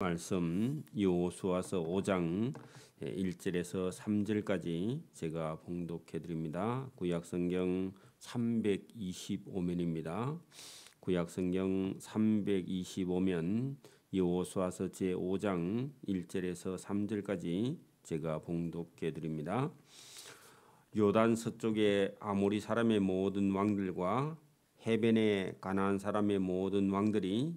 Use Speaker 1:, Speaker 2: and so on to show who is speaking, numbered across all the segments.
Speaker 1: 말씀 여호수아서 5장 1절에서 3절까지 제가 봉독해 드립니다. 구약성경 325면입니다. 구약성경 325면 여호수아서 제5장 1절에서 3절까지 제가 봉독해 드립니다. 요단 서쪽의 아모리 사람의 모든 왕들과 해변의 가나안 사람의 모든 왕들이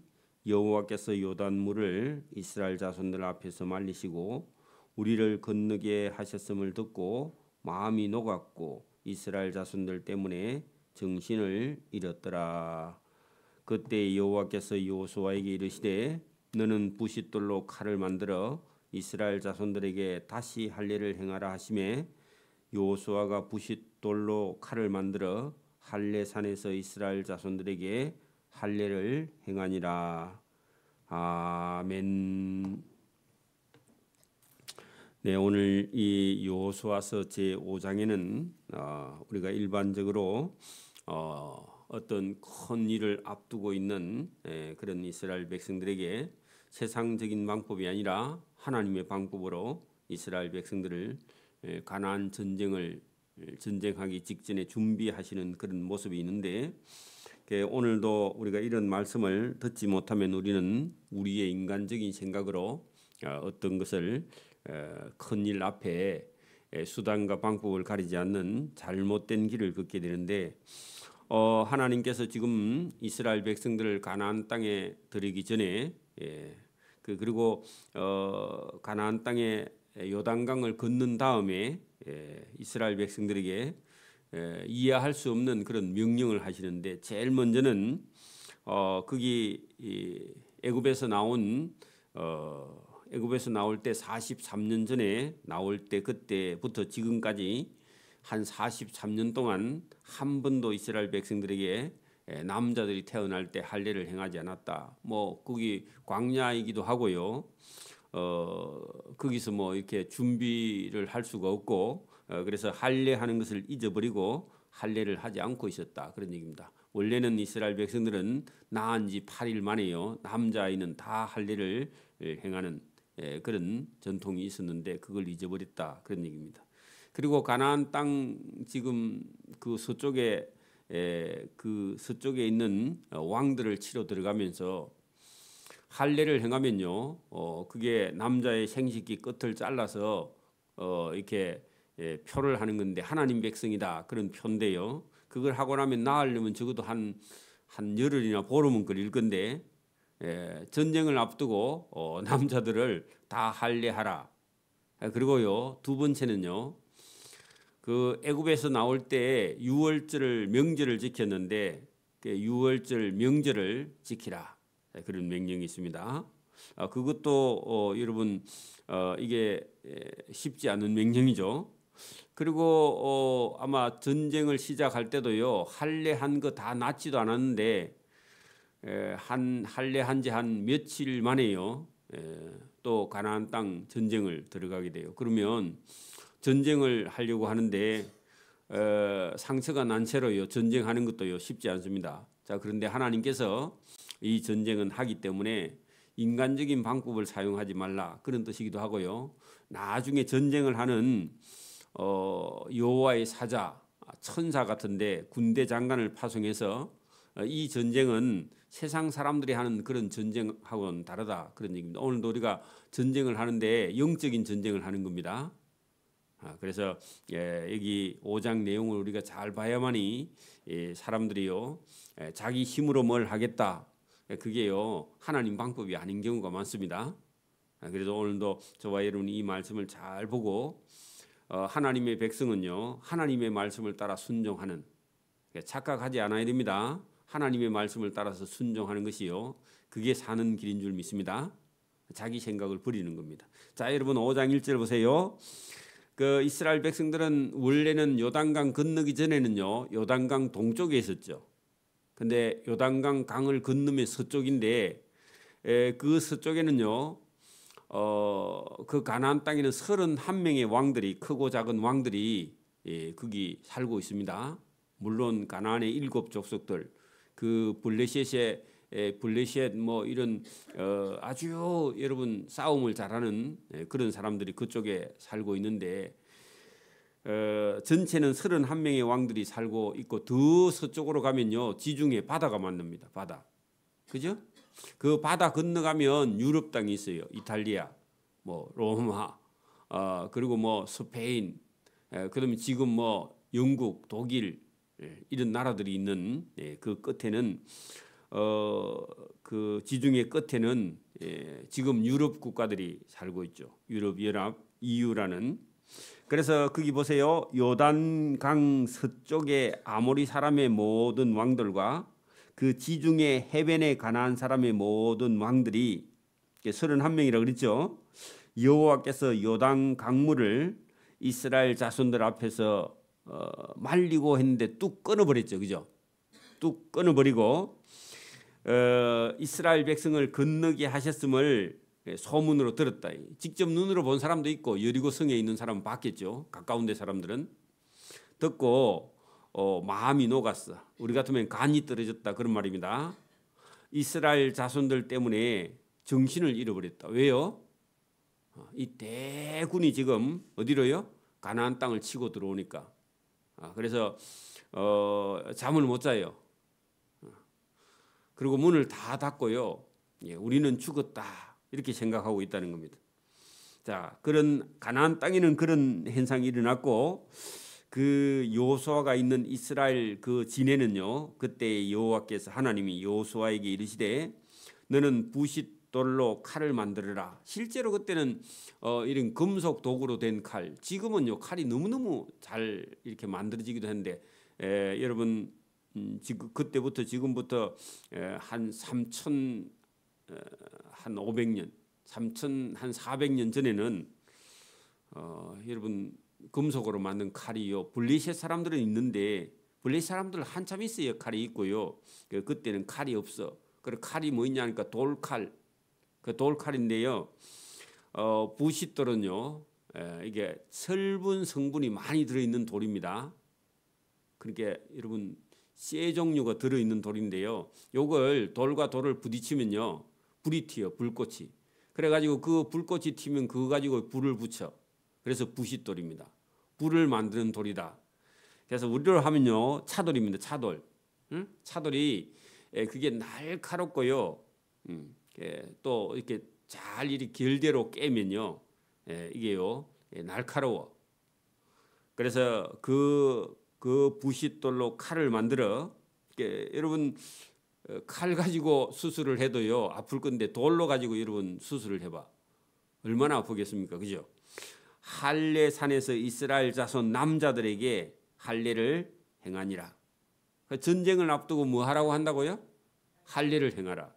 Speaker 1: 여호와께서 요단물을 이스라엘 자손들 앞에서 말리시고 우리를 건너게 하셨음을 듣고 마음이 녹았고 이스라엘 자손들 때문에 정신을 잃었더라. 그때 여호와께서 여호수아에게 이르시되 너는 부싯돌로 칼을 만들어 이스라엘 자손들에게 다시 할례를 행하라 하시매 여호수아가 부싯돌로 칼을 만들어 할례산에서 이스라엘 자손들에게 할례를 행하니라. 아멘. 네, 오늘 이 여호수아서 제5장에는 우리가 일반적으로 어떤 큰 일을 앞두고 있는 그런 이스라엘 백성들에게 세상적인 방법이 아니라 하나님의 방법으로 이스라엘 백성들을 가나안 전쟁하기 직전에 준비하시는 그런 모습이 있는데, 오늘도 우리가 이런 말씀을 듣지 못하면 우리는 우리의 인간적인 생각으로 어떤 것을 큰 일 앞에 수단과 방법을 가리지 않는 잘못된 길을 걷게 되는데, 하나님께서 지금 이스라엘 백성들을 가나안 땅에 들이기 전에 그리고 가나안 땅에 요단강을 건넌 다음에 이스라엘 백성들에게 이해할 수 없는 그런 명령을 하시는데, 제일 먼저는 거기 애굽에서 나올 때 43년 전에 나올 때 그때부터 지금까지 한 43년 동안 한 번도 이스라엘 백성들에게 남자들이 태어날 때 할례를 행하지 않았다. 뭐 거기 광야이기도 하고요. 거기서 뭐 이렇게 준비를 할 수가 없고, 그래서 할례하는 것을 잊어버리고 할례를 하지 않고 있었다, 그런 얘기입니다. 원래는 이스라엘 백성들은 낳은 지 8일 만에요 남자아이는 다 할례를 행하는 그런 전통이 있었는데 그걸 잊어버렸다, 그런 얘기입니다. 그리고 가나안 땅 지금 그 서쪽에 있는 왕들을 치러 들어가면서 할례를 행하면요, 그게 남자의 생식기 끝을 잘라서 이렇게 표를 하는 건데 하나님 백성이다, 그런 표인데요. 그걸 하고 나면 나으려면 적어도 한 열흘이나 보름은 걸릴 건데, 전쟁을 앞두고 남자들을 다 할례하라. 그리고요, 두 번째는요, 그 애굽에서 나올 때 유월절 명절을 지켰는데 그 유월절 명절을 지키라, 그런 명령이 있습니다. 그것도 여러분 이게 쉽지 않은 명령이죠. 그리고 아마 전쟁을 시작할 때도요, 할례한 거 다 낫지도 않았는데 할례한 지 한 며칠 만에요 또 가나안 땅 전쟁을 들어가게 돼요. 그러면 전쟁을 하려고 하는데 상처가 난 채로요 전쟁하는 것도요 쉽지 않습니다. 자, 그런데 하나님께서 이 전쟁은 하기 때문에 인간적인 방법을 사용하지 말라, 그런 뜻이기도 하고요. 나중에 전쟁을 하는 여호와의 사자, 천사 같은데 군대 장관을 파송해서 이 전쟁은 세상 사람들이 하는 그런 전쟁하고는 다르다, 그런 얘기입니다. 오늘도 우리가 전쟁을 하는데 영적인 전쟁을 하는 겁니다. 그래서 여기 5장 내용을 우리가 잘 봐야만이 사람들이요 자기 힘으로 뭘 하겠다, 그게요 하나님 방법이 아닌 경우가 많습니다. 그래서 오늘도 저와 여러분이 이 말씀을 잘 보고 하나님의 백성은요 하나님의 말씀을 따라 순종하는, 착각하지 않아야 됩니다. 하나님의 말씀을 따라서 순종하는 것이요 그게 사는 길인 줄 믿습니다. 자기 생각을 버리는 겁니다. 자, 여러분 5장 1절 보세요. 그 이스라엘 백성들은 원래는 요단강 건너기 전에는요 요단강 동쪽에 있었죠. 근데 요단강 강을 건너면 서쪽인데 그 서쪽에는요 그 가나안 땅에는 31명의 왕들이, 크고 작은 왕들이 거기 살고 있습니다. 물론 가나안의 7 족속들, 그 블레셋의 블레셋 뭐 이런 아주 여러분 싸움을 잘하는 그런 사람들이 그쪽에 살고 있는데 전체는 31명의 왕들이 살고 있고 더 서쪽으로 가면요 지중해 바다가 만납니다. 바다. 그죠? 그 바다 건너가면 유럽 땅이 있어요. 이탈리아, 뭐 로마, 그리고 뭐 스페인, 그다음에 지금 뭐 영국, 독일 이런 나라들이 있는 그 끝에는 그 지중해 끝에는 지금 유럽 국가들이 살고 있죠. 유럽 연합 EU라는. 그래서 거기 보세요. 요단강 서쪽의 아모리 사람의 모든 왕들과 그 지중해 해변에 가나안 사람의 모든 왕들이 31명이라고 그랬죠. 여호와께서 요단 강물을 이스라엘 자손들 앞에서 말리고 했는데 뚝 끊어버렸죠. 그죠? 뚝 끊어버리고 이스라엘 백성을 건너게 하셨음을 소문으로 들었다. 직접 눈으로 본 사람도 있고 여리고 성에 있는 사람은 봤겠죠. 가까운 데 사람들은 듣고 마음이 녹았어. 우리 같으면 간이 떨어졌다 그런 말입니다. 이스라엘 자손들 때문에 정신을 잃어버렸다. 왜요? 이 대군이 지금 어디로요? 가나안 땅을 치고 들어오니까. 그래서 잠을 못 자요. 그리고 문을 다 닫고요. 우리는 죽었다 이렇게 생각하고 있다는 겁니다. 자, 그런 가나안 땅에는 그런 현상이 일어났고 그 여호수아가 있는 이스라엘 그 진해는요. 그때 여호와께서 하나님이 여호수아에게 이르시되 너는 부싯 돌로 칼을 만들어라. 실제로 그때는 이런 금속 도구로 된 칼. 지금은요 칼이 너무너무 잘 이렇게 만들어지기도 했는데 여러분 지금 그때부터 지금부터 한 3천 한 500년, 3천 한 400년 전에는 여러분 금속으로 만든 칼이요. 블레셋 사람들은 있는데 블레셋 사람들 한참 있어요. 칼이 있고요. 그때는 칼이 없어. 그래 칼이 뭐 있냐니까 돌칼. 그 돌칼인데요. 부싯돌은요. 이게 철분 성분이 많이 들어있는 돌입니다. 그러니까 여러분 쇠 종류가 들어있는 돌인데요. 요걸 돌과 돌을 부딪히면요. 불이 튀어 불꽃이. 그래가지고 그 불꽃이 튀면 그거 가지고 불을 붙여. 그래서 부싯돌입니다. 불을 만드는 돌이다. 그래서 우리로 하면요. 차돌입니다. 차돌. 응? 차돌이 그게 날카롭고요. 또 이렇게 잘 이렇게 결대로 깨면요. 이게요. 날카로워. 그래서 그 부싯돌로 칼을 만들어 여러분 칼 가지고 수술을 해도요 아플 건데 돌로 가지고 여러분 수술을 해봐 얼마나 아프겠습니까? 그죠? 할례산에서 이스라엘 자손 남자들에게 할례를 행하니라. 전쟁을 앞두고 뭐 하라고 한다고요? 할례를 행하라.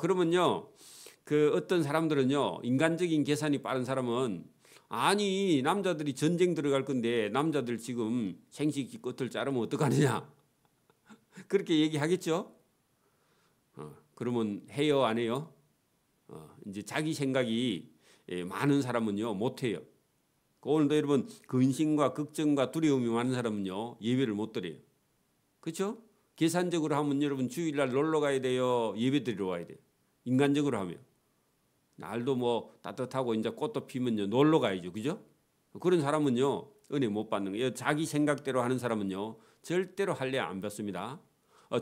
Speaker 1: 그러면요 그 어떤 사람들은요 인간적인 계산이 빠른 사람은 아니 남자들이 전쟁 들어갈 건데 남자들 지금 생식기 끝을 자르면 어떡하느냐 그렇게 얘기하겠죠. 그러면 해요 안 해요? 이제 자기 생각이 많은 사람은요 못해요. 오늘도 여러분 근심과 걱정과 두려움이 많은 사람은요 예배를 못 드려요. 그렇죠? 계산적으로 하면 여러분 주일날 놀러 가야 돼요. 예배 드리러 와야 돼요. 인간적으로 하면 날도 뭐 따뜻하고 이제 꽃도 피면요 놀러 가야죠. 그죠? 그런 사람은요 은혜 못 받는 거예요. 자기 생각대로 하는 사람은요 절대로 할례 안 받습니다.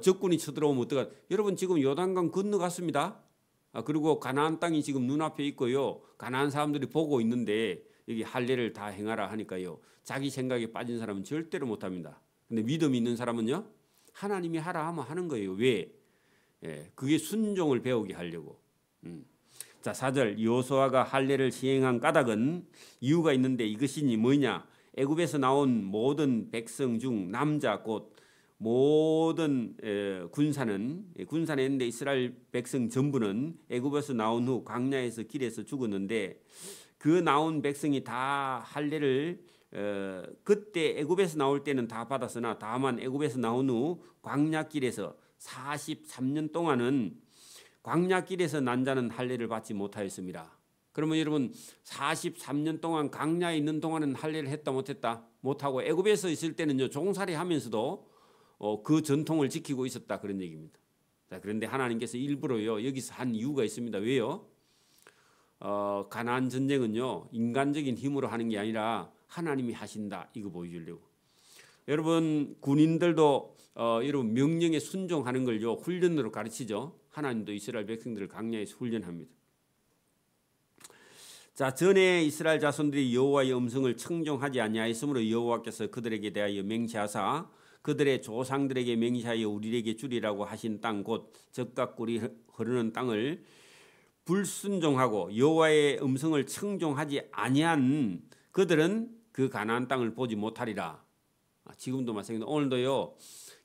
Speaker 1: 적군이 쳐들어오면 어떡하? 여러분 지금 요단강 건너갔습니다. 그리고 가나안 땅이 지금 눈앞에 있고요. 가나안 사람들이 보고 있는데 여기 할례를 다 행하라 하니까요. 자기 생각에 빠진 사람은 절대로 못 합니다. 근데 믿음이 있는 사람은요. 하나님이 하라 하면 하는 거예요. 왜? 그게 순종을 배우게 하려고. 자, 4절 여호수아가 할례를 시행한 까닭은 이유가 있는데 이것이니 뭐냐? 애굽에서 나온 모든 백성 중 남자 곧 모든 군사는 있는데 이스라엘 백성 전부는 애굽에서 나온 후 광야에서 길에서 죽었는데 그 나온 백성이 다 할례를 그때 애굽에서 나올 때는 다 받았으나 다만 애굽에서 나온 후 광야길에서 43년 동안은 광야길에서 난 자는 할례를 받지 못하였습니다. 그러면 여러분 43년 동안 광야에 있는 동안은 할례를 했다 못했다? 못하고 애굽에서 있을 때는요 종살이 하면서도 그 전통을 지키고 있었다 그런 얘기입니다. 자, 그런데 하나님께서 일부러요 여기서 한 이유가 있습니다. 왜요? 가나안 전쟁은요 인간적인 힘으로 하는 게 아니라 하나님이 하신다 이거 보여주려고. 여러분 군인들도 여러분 명령에 순종하는 걸요 훈련으로 가르치죠. 하나님도 이스라엘 백성들을 광야에서 훈련합니다. 자, 전에 이스라엘 자손들이 여호와의 음성을 청종하지 아니하였으므로 여호와께서 그들에게 대하여 맹세하사 그들의 조상들에게 맹세하여 우리에게 주리라고 하신 땅 곧 젖과 꿀이 흐르는 땅을 불순종하고 여호와의 음성을 청종하지 아니한 그들은 그 가나안 땅을 보지 못하리라. 지금도 마찬가지입니다. 오늘도요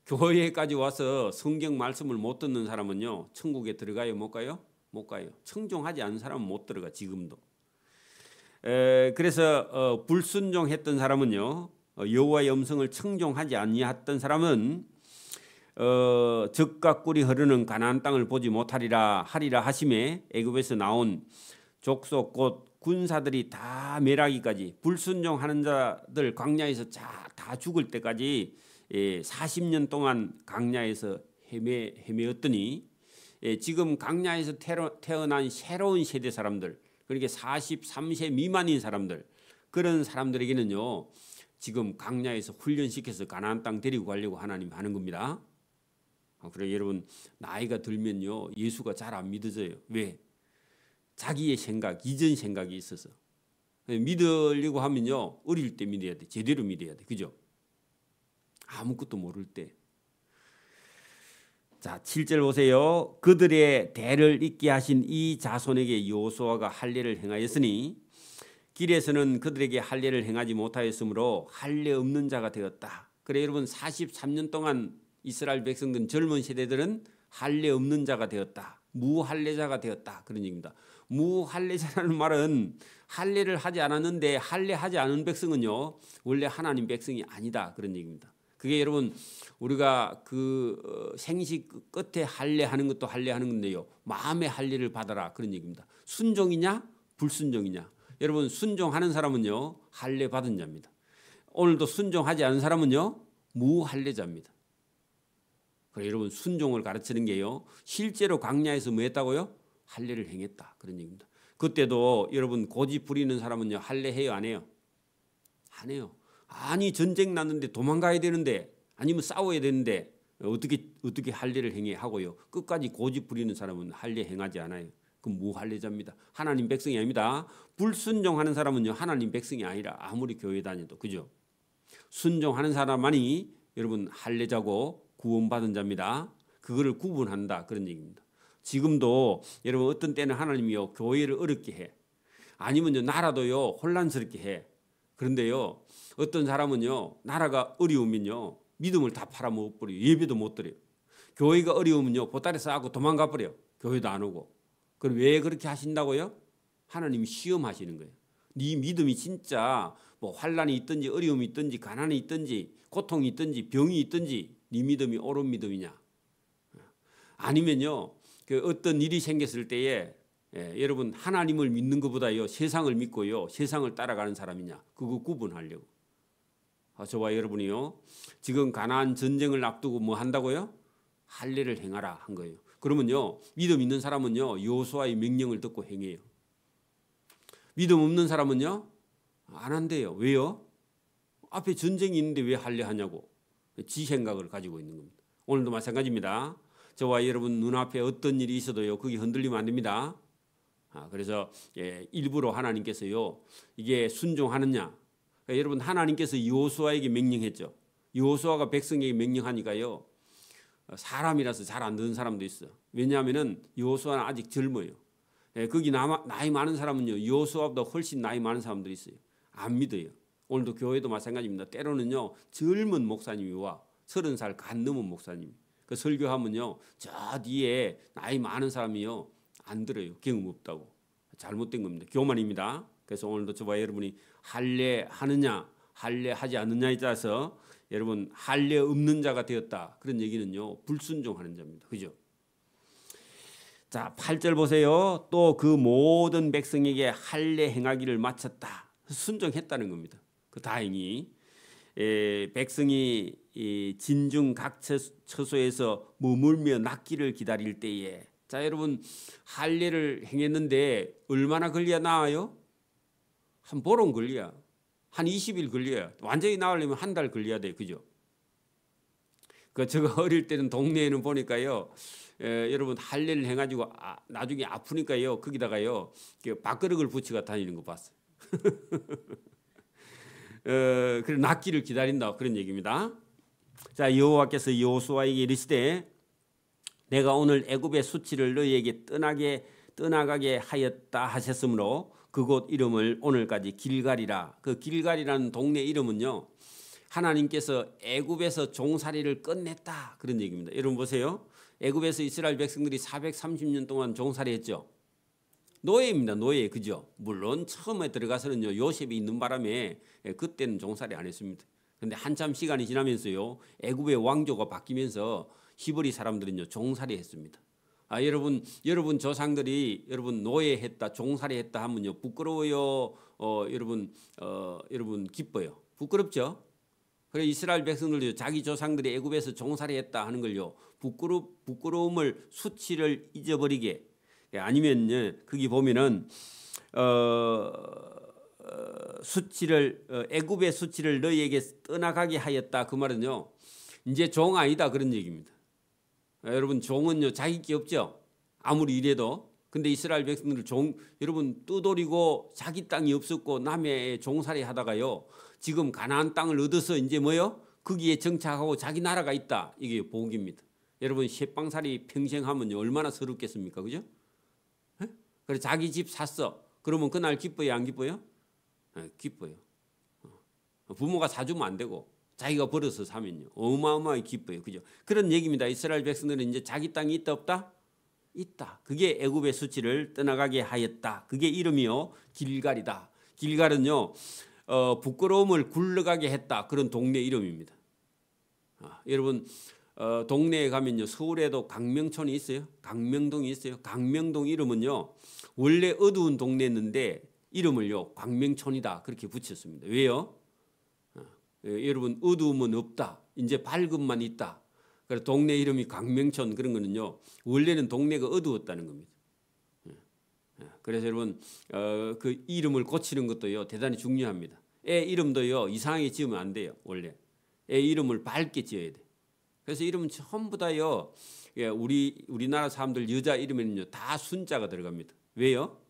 Speaker 1: 교회까지 와서 성경 말씀을 못 듣는 사람은요 천국에 들어가요 못 가요? 못 가요. 청종하지 않은 사람은 못 들어가 지금도. 그래서 불순종했던 사람은요 여호와의 음성을 청종하지 아니했던 사람은 젖과 꿀이 흐르는 가나안 땅을 보지 못하리라 하리라 하심에 애굽에서 나온 족속 곧 군사들이 다 멸하기까지 불순종하는 자들 광야에서 다 죽을 때까지 40년 동안 광야에서 헤매었더니 지금 광야에서 태어난 새로운 세대 사람들 그렇게 43세 미만인 사람들 그런 사람들에게는요 지금 광야에서 훈련시켜서 가나안 땅 데리고 가려고 하나님 하는 겁니다. 그래 여러분 나이가 들면요 예수가 잘 안 믿어져요. 왜? 자기의 생각 이전 생각이 있어서 믿으려고 하면요 어릴 때 믿어야 돼. 제대로 믿어야 돼. 그죠? 아무것도 모를 때. 자 7절 보세요. 그들의 대를 잇게 하신 이 자손에게 여호수아가 할례를 행하였으니 길에서는 그들에게 할례를 행하지 못하였으므로 할례 없는 자가 되었다. 그래 여러분 43년 동안 이스라엘 백성들 젊은 세대들은 할례 없는 자가 되었다. 무할례자가 되었다. 그런 얘기입니다. 무할례자라는 말은 할례를 하지 않았는데 할례하지 않은 백성은요 원래 하나님 백성이 아니다. 그런 얘기입니다. 그게 여러분 우리가 그 생식 끝에 할례하는 것도 할례하는 건데요. 마음의 할례를 받아라 그런 얘기입니다. 순종이냐 불순종이냐. 여러분 순종하는 사람은요 할례 받은 자입니다. 오늘도 순종하지 않은 사람은요 무할례자입니다. 그래 여러분 순종을 가르치는 게요. 실제로 광야에서 뭐 했다고요? 할례를 행했다. 그런 얘기입니다. 그때도 여러분 고집 부리는 사람은요 할례 해요 안 해요? 안 해요. 아니 전쟁 났는데 도망가야 되는데 아니면 싸워야 되는데 어떻게 할례를 행해 하고요. 끝까지 고집 부리는 사람은 할례 행하지 않아요. 그건 무할례자입니다. 하나님 백성이 아닙니다. 불순종하는 사람은요 하나님 백성이 아니라 아무리 교회 다녀도 그죠? 순종하는 사람만이 여러분 할례자고 구원받은 자입니다. 그거를 구분한다 그런 얘기입니다. 지금도 여러분 어떤 때는 하나님이요 교회를 어렵게 해. 아니면요 나라도요 혼란스럽게 해. 그런데요 어떤 사람은요 나라가 어려우면요 믿음을 다 팔아먹어버려요. 예배도 못 드려요. 교회가 어려우면요 보따리 싸고 도망가 버려요. 교회도 안 오고. 그럼 왜 그렇게 하신다고요? 하나님이 시험하시는 거예요. 네 믿음이 진짜 뭐 환란이 있든지 어려움이 있든지 가난이 있든지 고통이 있든지 병이 있든지 네 믿음이 옳은 믿음이냐. 아니면요 그 어떤 일이 생겼을 때에 여러분 하나님을 믿는 것보다요 세상을 믿고요 세상을 따라가는 사람이냐 그거 구분하려고. 저와 여러분이요 지금 가나안 전쟁을 앞두고 뭐 한다고요? 할례를 행하라 한 거예요. 그러면요 믿음 있는 사람은요 여호수아의 명령을 듣고 행해요. 믿음 없는 사람은요 안 한대요. 왜요? 앞에 전쟁이 있는데 왜 할례하냐고 지 생각을 가지고 있는 겁니다. 오늘도 마찬가지입니다. 저와 여러분 눈앞에 어떤 일이 있어도요 그게 흔들리면 안 됩니다. 그래서 일부러 하나님께서요 이게 순종하느냐. 그러니까 여러분 하나님께서 여호수아에게 명령했죠. 여호수아가 백성에게 명령하니까요 사람이라서 잘 안 듣는 사람도 있어. 왜냐하면은 여호수아는 아직 젊어요. 거기 나이 많은 사람은요 여호수아보다 훨씬 나이 많은 사람들이 있어요. 안 믿어요. 오늘도 교회도 마찬가지입니다. 때로는요 젊은 목사님이 와 30살 간 넘은 목사님. 그 설교하면요 저 뒤에 나이 많은 사람이요 안 들어요. 경험 없다고. 잘못된 겁니다. 교만입니다. 그래서 오늘도 저와 여러분이 할례하느냐 할례하지 않느냐에 따라서 여러분 할례 없는 자가 되었다. 그런 얘기는요 불순종하는 자입니다. 그죠? 자 8절 보세요. 또 그 모든 백성에게 할례 행하기를 마쳤다. 순종했다는 겁니다. 그 다행히 백성이 이 진중 각 처소에서 머물며 낫기를 기다릴 때에, 자 여러분 할례를 행했는데 얼마나 걸려야 나와요? 한 보름 걸려야, 한 20일 걸려야, 완전히 나으려면 한 달 걸려야 돼, 그죠? 그 제가 어릴 때는 동네에는 보니까요, 여러분 할례를 해가지고 나중에 아프니까요, 거기다가요 밥그릇을 붙이고 다니는 거 봤어요. 그래 낫기를 기다린다 그런 얘기입니다. 자, 여호와께서 여호수아에게 이르시되 내가 오늘 애굽의 수치를 너희에게 떠나가게 하였다 하셨으므로 그곳 이름을 오늘까지 길갈이라. 그 길갈이라는 동네 이름은요, 하나님께서 애굽에서 종살이를 끝냈다 그런 얘기입니다. 여러분 보세요. 애굽에서 이스라엘 백성들이 430년 동안 종살이했죠. 노예입니다. 노예, 그죠? 물론 처음에 들어가서는요 요셉이 있는 바람에 그때는 종살이 안 했습니다. 그런데 한참 시간이 지나면서요 애굽의 왕조가 바뀌면서 히브리 사람들은요 종살이 했습니다. 여러분 조상들이 여러분 노예했다, 종살이했다 하면요 부끄러워요. 여러분 기뻐요. 부끄럽죠? 그래 이스라엘 백성들도 자기 조상들이 애굽에서 종살이했다 하는 걸요 부끄러움을 수치를 잊어버리게, 아니면 거기 보면은 수치를 애굽의 수치를 너희에게 떠나가게 하였다. 그 말은요 이제 종 아니다 그런 얘기입니다. 여러분 종은요 자기 게 없죠. 아무리 이래도. 근데 이스라엘 백성들 여러분 떠돌이고 자기 땅이 없었고 남의 종살이 하다가요 지금 가나안 땅을 얻어서 이제 뭐요? 거기에 정착하고 자기 나라가 있다. 이게 복입니다. 여러분 셰빵살이 평생 하면요 얼마나 서럽겠습니까, 그죠? 그래 자기 집 샀어. 그러면 그날 기뻐요, 안 기뻐요? 기뻐요. 부모가 사주면 안 되고 자기가 벌어서 사면요 어마어마하게 기뻐요, 그죠? 그런 얘기입니다. 이스라엘 백성들은 이제 자기 땅이 있다 없다? 있다. 그게 애굽의 수치를 떠나가게 하였다. 그게 이름이요 길갈이다. 길갈은요 부끄러움을 굴러가게 했다 그런 동네 이름입니다. 여러분 동네에 가면요 서울에도 강명촌이 있어요. 강명동이 있어요. 강명동 이름은요 원래 어두운 동네였는데 이름을요 광명촌이다 그렇게 붙였습니다. 왜요? 여러분 어두움은 없다. 이제 밝음만 있다. 그래서 동네 이름이 광명촌 그런 거는요 원래는 동네가 어두웠다는 겁니다. 그래서 여러분 그 이름을 고치는 것도요 대단히 중요합니다. 애 이름도요 이상하게 지으면 안 돼요. 원래 애 이름을 밝게 지어야 돼. 그래서 이름은 전부 다요 우리나라 사람들 여자 이름에는요 다 순자가 들어갑니다. 왜요?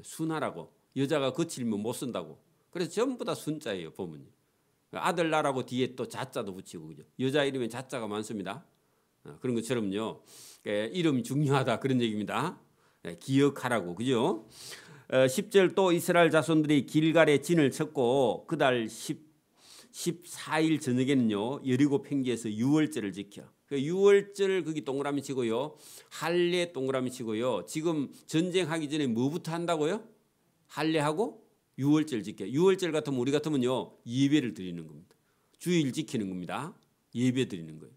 Speaker 1: 순하라고. 여자가 거칠면 못 쓴다고. 그래서 전부 다 순자예요 보면. 아들 나라고 뒤에 또 자자도 붙이고, 그죠? 여자 이름에 자자가 많습니다. 그런 것처럼요 이름이 중요하다 그런 얘기입니다. 기억하라고, 그죠? 10절 또 이스라엘 자손들이 길갈에 진을 쳤고 그달 14일 저녁에는요 여리고 평지에서 유월절을 지켜. 유월절 거기 동그라미 치고요 할례 동그라미 치고요. 지금 전쟁하기 전에 뭐부터 한다고요? 할례하고 유월절 지켜. 유월절 같으면 우리 같으면요 예배를 드리는 겁니다. 주일 지키는 겁니다. 예배 드리는 거예요.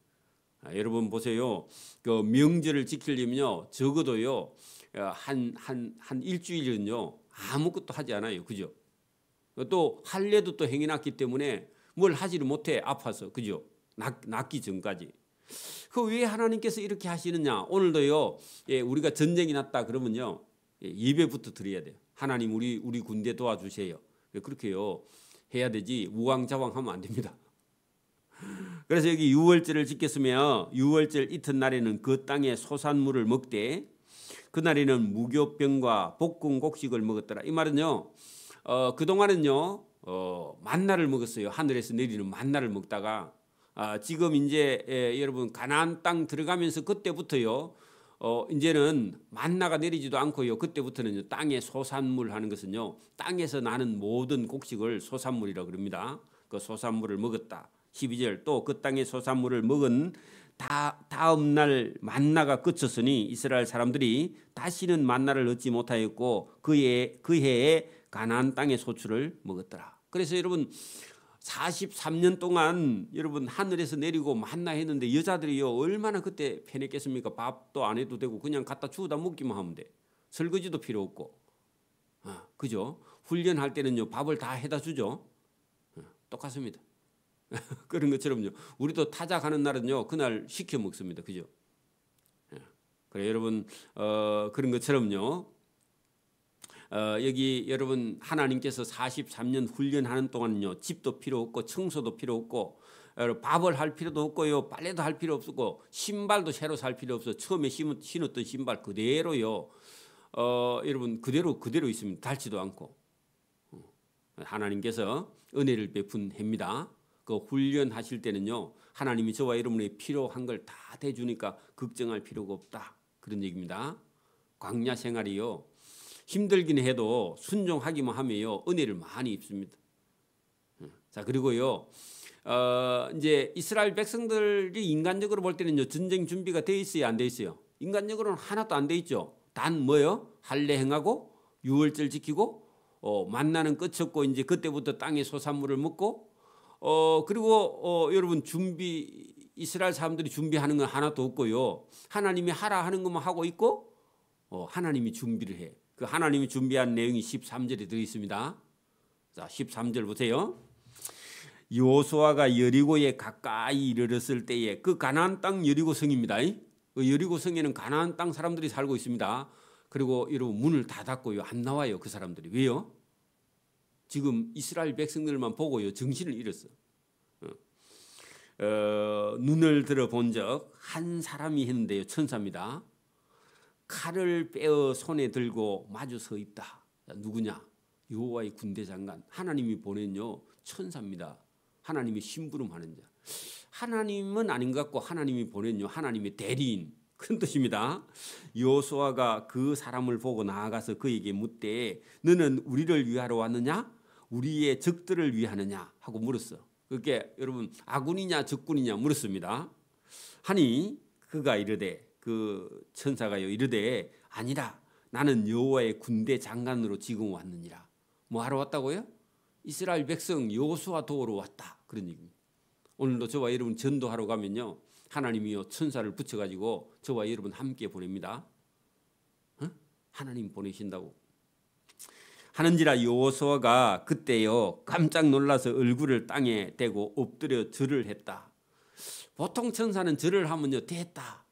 Speaker 1: 여러분 보세요. 그 명절을 지키려면요 적어도요 한 일주일은요 아무것도 하지 않아요, 그죠? 또 할례도 또 행해놨기 때문에 뭘 하지를 못해 아파서, 그죠? 낫기 전까지. 그 왜 하나님께서 이렇게 하시느냐? 오늘도요 우리가 전쟁이 났다 그러면요 예배부터 드려야 돼요. 하나님 우리 군대 도와주세요. 그렇게요 해야 되지 우왕좌왕하면 안 됩니다. 그래서 여기 유월절을 지켰으며 유월절 이튿날에는 그 땅의 소산물을 먹되 그날에는 무교병과 볶은 곡식을 먹었더라. 이 말은요 그동안은요 만나를 먹었어요. 하늘에서 내리는 만나를 먹다가 지금 이제 여러분 가나안 땅 들어가면서 그때부터요 이제는 만나가 내리지도 않고요. 그때부터는 땅의 소산물 하는 것은요 땅에서 나는 모든 곡식을 소산물이라고 그럽니다. 그 소산물을 먹었다. 12절 또 그 땅의 소산물을 먹은 다음 날 만나가 그쳤으니 이스라엘 사람들이 다시는 만나를 얻지 못하였고 그 해에 가나안 땅의 소출을 먹었더라. 그래서 여러분 43년 동안 여러분 하늘에서 내리고 만나 했는데 여자들이요 얼마나 그때 편했겠습니까? 밥도 안 해도 되고 그냥 갖다 주워다 먹기만 하면 돼. 설거지도 필요 없고. 그죠? 훈련할 때는요 밥을 다 해다 주죠. 똑같습니다. 그런 것처럼요. 우리도 타작하는 날은요 그날 시켜 먹습니다. 그죠? 그래 여러분 그런 것처럼요. 여기 여러분 하나님께서 43년 훈련하는 동안요 집도 필요 없고 청소도 필요 없고 밥을 할 필요도 없고요 빨래도 할 필요 없고 신발도 새로 살 필요 없어. 처음에 신었던 신발 그대로요. 여러분 그대로 있습니다. 닳지도 않고 하나님께서 은혜를 베푼 해입니다. 그 훈련하실 때는요 하나님이 저와 여러분의 필요한 걸 다 대주니까 걱정할 필요가 없다 그런 얘기입니다. 광야 생활이요 힘들긴 해도 순종하기만 하면요 은혜를 많이 입습니다. 자 그리고요 이제 이스라엘 백성들이 인간적으로 볼 때는요 전쟁 준비가 돼 있어요 안 돼 있어요? 인간적으로는 하나도 안 돼 있죠. 단 뭐요? 할례 행하고 유월절 지키고 만나는 끝 없고 이제 그때부터 땅의 소산물을 먹고 그리고 여러분 이스라엘 사람들이 준비하는 건 하나도 없고요. 하나님이 하라 하는 것만 하고 있고 하나님이 준비를 해. 그 하나님이 준비한 내용이 13절에 들어 있습니다. 자, 13절 보세요. 여호수아가 여리고에 가까이 이르렀을 때에 그 가나안 땅 여리고성입니다. 그 여리고성에는 가나안 땅 사람들이 살고 있습니다. 그리고 여러분 문을 다 닫고요 안 나와요 그 사람들이. 왜요? 지금 이스라엘 백성들만 보고요 정신을 잃었어. 눈을 들어 본 적 한 사람이 했는데요 천사입니다. 칼을 빼어 손에 들고 마주 서 있다. 누구냐? 여호와의 군대 장관 하나님이 보낸요 천사입니다. 하나님이 심부름하는 자. 하나님은 아닌 것 같고 하나님이 보낸요 하나님의 대리인 큰 뜻입니다. 여호수아가 그 사람을 보고 나아가서 그에게 묻되 너는 우리를 위하러 왔느냐? 우리의 적들을 위하느냐? 하고 물었어. 그게 여러분 아군이냐 적군이냐 물었습니다. 하니 그가 이르되 그 천사가요 이르되 아니라 나는 여호와의 군대 장관으로 지금 왔느니라. 뭐 하러 왔다고요? 이스라엘 백성 여호수아 도우러 왔다 그런 얘기입니다. 오늘도 저와 여러분 전도하러 가면요 하나님이요 천사를 붙여가지고 저와 여러분 함께 보냅니다. 하나님 보내신다고 하는지라 여호수아가 그때요 깜짝 놀라서 얼굴을 땅에 대고 엎드려 절을 했다. 보통 천사는 절을 하면요 됐다.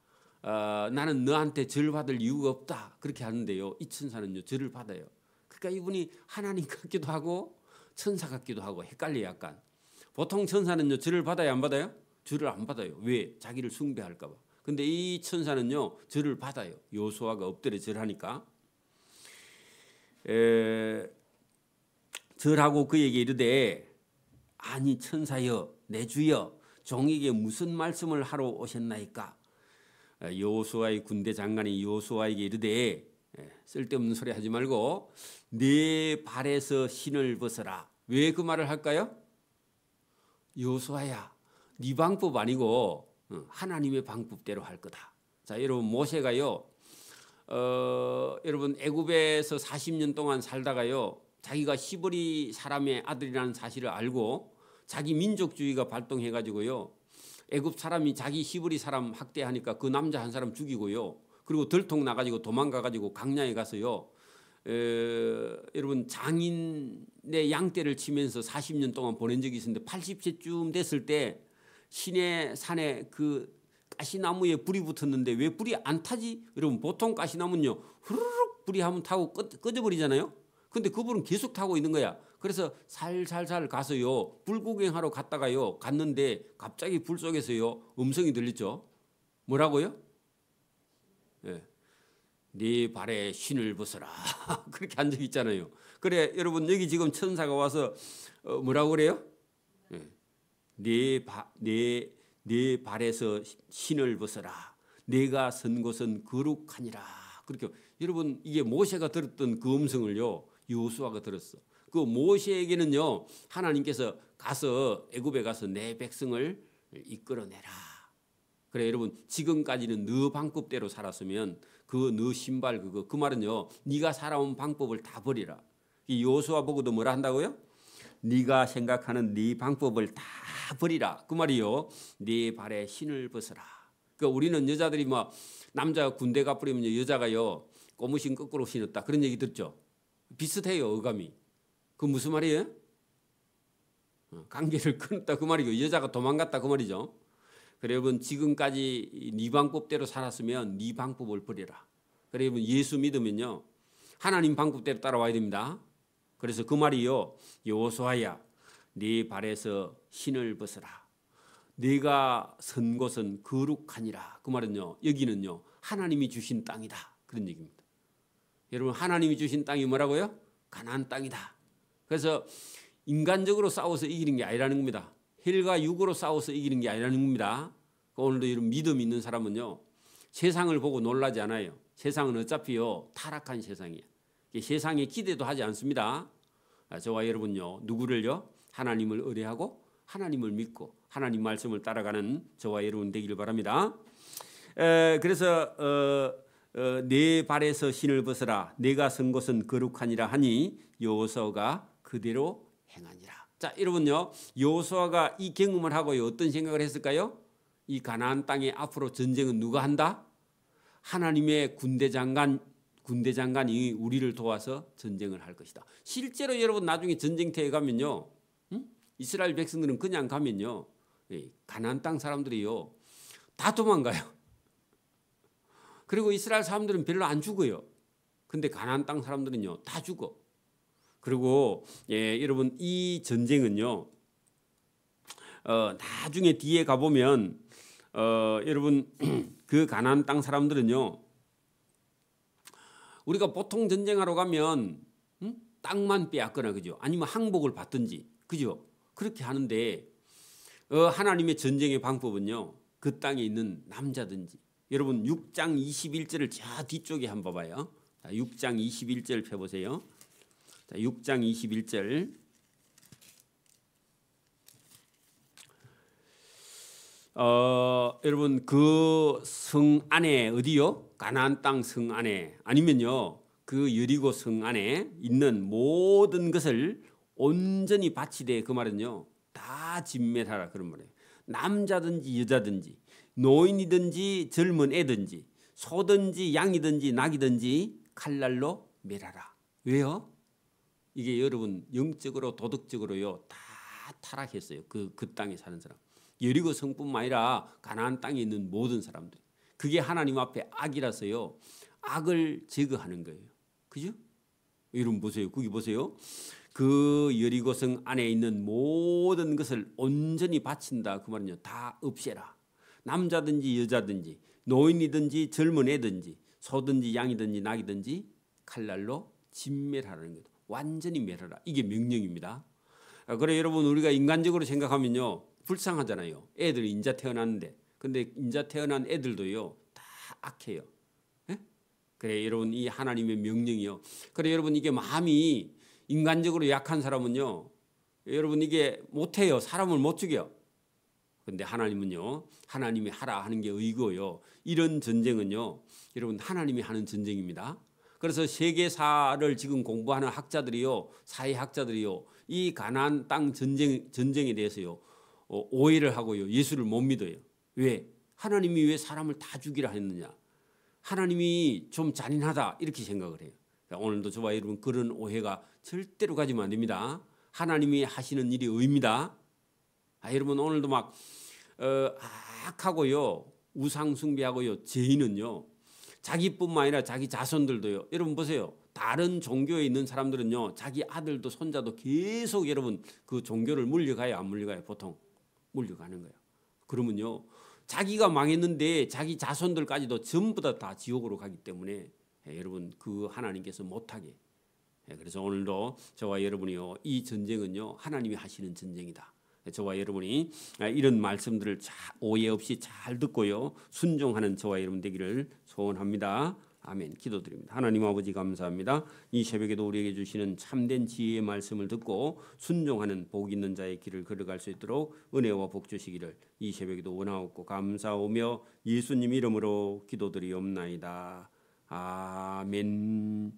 Speaker 1: 나는 너한테 절 받을 이유가 없다 그렇게 하는데요 이 천사는요 절을 받아요. 그러니까 이분이 하나님 같기도 하고 천사 같기도 하고 헷갈려요 약간. 보통 천사는요 절을 받아요 안 받아요? 절을 안 받아요. 왜? 자기를 숭배할까 봐. 근데 이 천사는요 절을 받아요. 여호수아가 엎드려 절하니까. 절하고 그에게 이르되 아니 천사여 내 주여 종에게 무슨 말씀을 하러 오셨나이까? 여호수아의 군대 장관이 여호수아에게 이르되 쓸데없는 소리 하지 말고 네 발에서 신을 벗어라. 왜 그 말을 할까요? 여호수아야 네 방법 아니고 하나님의 방법대로 할 거다. 자 여러분 모세가요 여러분 애굽에서 40년 동안 살다가요 자기가 히브리 사람의 아들이라는 사실을 알고 자기 민족주의가 발동해가지고요 애굽 사람이 자기 히브리 사람 학대하니까 그 남자 한 사람 죽이고요 그리고 들통 나가지고 도망가가지고 강야에 가서요 여러분 장인의 양떼를 치면서 40년 동안 보낸 적이 있었는데 80세쯤 됐을 때 시내 산에 그 가시나무에 불이 붙었는데 왜 불이 안 타지? 여러분 보통 가시나무는요 후루룩 불이 한번 타고 꺼져버리잖아요. 근데 그 불은 계속 타고 있는 거야. 그래서 살살살 가서요 불 구경하러 갔다가요 갔는데 갑자기 불 속에서요 음성이 들렸죠. 뭐라고요? 네 발에 신을 벗어라. 그렇게 한 적이 있잖아요. 그래 여러분 여기 지금 천사가 와서 뭐라고 그래요? 네 발에서 신을 벗어라. 내가 선 곳은 거룩하니라. 그렇게 여러분 이게 모세가 들었던 그 음성을요 여호수아가 들었어. 그 모세에게는요 하나님께서 가서 애굽에 가서 내 백성을 이끌어내라. 그래 여러분 지금까지는 너 방법대로 살았으면 그 너 신발 그 말은요 네가 살아온 방법을 다 버리라. 이 여호수아 보고도 뭐라 한다고요? 네가 생각하는 네 방법을 다 버리라. 그 말이요 네 발에 신을 벗어라. 그러니까 우리는 여자들이 뭐 남자 군대가 뿌리면 여자가요 고무신 거꾸로 신었다 그런 얘기 듣죠. 비슷해요 어감이. 그 무슨 말이에요? 관계를 끊었다 그 말이고 여자가 도망갔다 그 말이죠. 그래 여러분 지금까지 네 방법대로 살았으면 네 방법을 버려라. 그래 여러분 예수 믿으면요 하나님 방법대로 따라와야 됩니다. 그래서 그 말이요 여호수아야 네 발에서 신을 벗어라. 네가 선 곳은 거룩하니라. 그 말은요 여기는요 하나님이 주신 땅이다 그런 얘기입니다. 여러분 하나님이 주신 땅이 뭐라고요? 가나안 땅이다. 그래서 인간적으로 싸워서 이기는 게 아니라는 겁니다. 혈과 육으로 싸워서 이기는 게 아니라는 겁니다. 오늘도 이런 믿음 있는 사람은요 세상을 보고 놀라지 않아요. 세상은 어차피요 타락한 세상이에요. 세상에 기대도 하지 않습니다. 저와 여러분요 누구를요? 하나님을 의뢰하고 하나님을 믿고 하나님 말씀을 따라가는 저와 여러분 되기를 바랍니다. 그래서 내 발에서 신을 벗어라. 내가 선 곳은 거룩하니라 하니 여호수아가 그대로 행하니라. 자 여러분요 여호수아가 이 경험을 하고요 어떤 생각을 했을까요? 이 가나안 땅에 앞으로 전쟁은 누가 한다? 하나님의 군대장관이 우리를 도와서 전쟁을 할 것이다. 실제로 여러분 나중에 전쟁터에 가면요 이스라엘 백성들은 그냥 가면요 가나안 땅 사람들이요 다 도망가요. 그리고 이스라엘 사람들은 별로 안 죽어요. 근데 가나안 땅 사람들은요 다 죽어. 그리고 여러분 이 전쟁은요 나중에 뒤에 가보면 여러분 그 가나안 땅 사람들은요 우리가 보통 전쟁하러 가면 땅만 빼앗거나 그죠? 아니면 항복을 받든지 그죠? 그렇게 하는데 하나님의 전쟁의 방법은요 그 땅에 있는 남자든지 여러분 6장 21절을 저 뒤쪽에 한번 봐봐요. 6장 21절 펴보세요. 6장 21절 여러분 그 성 안에 어디요? 가나안 땅 성 안에 아니면요 그 여리고 성 안에 있는 모든 것을 온전히 바치되 그 말은요 다 진멸하라 그런 말이에요. 남자든지 여자든지 노인이든지 젊은 애든지 소든지 양이든지 낙이든지 칼날로 멸하라. 왜요? 이게 여러분 영적으로 도덕적으로요 다 타락했어요. 그 땅에 사는 사람. 여리고 성뿐만 아니라 가나안 땅에 있는 모든 사람들. 그게 하나님 앞에 악이라서요. 악을 제거하는 거예요. 그죠? 여러분 보세요. 거기 보세요. 그 여리고 성 안에 있는 모든 것을 온전히 바친다. 그 말은요. 다 없애라. 남자든지 여자든지 노인이든지 젊은 애든지 소든지 양이든지 낙이든지 칼날로 진멸하라는 거예요. 완전히 멸하라. 이게 명령입니다. 그래 여러분 우리가 인간적으로 생각하면요. 불쌍하잖아요. 애들이 인자 태어났는데 근데 인자 태어난 애들도요. 다 악해요. 에? 그래 여러분 이 하나님의 명령이요. 그래 여러분 이게 마음이 인간적으로 약한 사람은요. 여러분 이게 못해요. 사람을 못 죽여. 근데 하나님은요. 하나님이 하라 하는 게 의고요. 이런 전쟁은요. 여러분 하나님이 하는 전쟁입니다. 그래서 세계사를 지금 공부하는 학자들이요. 사회학자들이요. 이 가나안 땅 전쟁에 대해서요. 오해를 하고요. 예수를 못 믿어요. 왜? 하나님이 왜 사람을 다 죽이라 했느냐. 하나님이 좀 잔인하다 이렇게 생각을 해요. 오늘도 저와 여러분 그런 오해가 절대로 가지면 안 됩니다. 하나님이 하시는 일이 의입니다. 여러분 오늘도 막 악하고요. 우상 숭배하고요. 죄인은요. 자기뿐만 아니라 자기 자손들도요. 여러분 보세요. 다른 종교에 있는 사람들은요. 자기 아들도 손자도 계속 여러분 그 종교를 물려가요. 안 물려가요. 보통 물려가는 거예요. 그러면요. 자기가 망했는데 자기 자손들까지도 전부 다 지옥으로 가기 때문에 여러분 그 하나님께서 못하게. 그래서 오늘도 저와 여러분이요. 이 전쟁은요. 하나님이 하시는 전쟁이다. 저와 여러분이 이런 말씀들을 오해 없이 잘 듣고요. 순종하는 저와 여러분 되기를 소원합니다. 아멘. 기도드립니다. 하나님 아버지 감사합니다. 이 새벽에도 우리에게 주시는 참된 지혜의 말씀을 듣고 순종하는 복 있는 자의 길을 걸어갈 수 있도록 은혜와 복 주시기를 이 새벽에도 원하옵고 감사하며 예수님 이름으로 기도드리옵나이다. 아멘.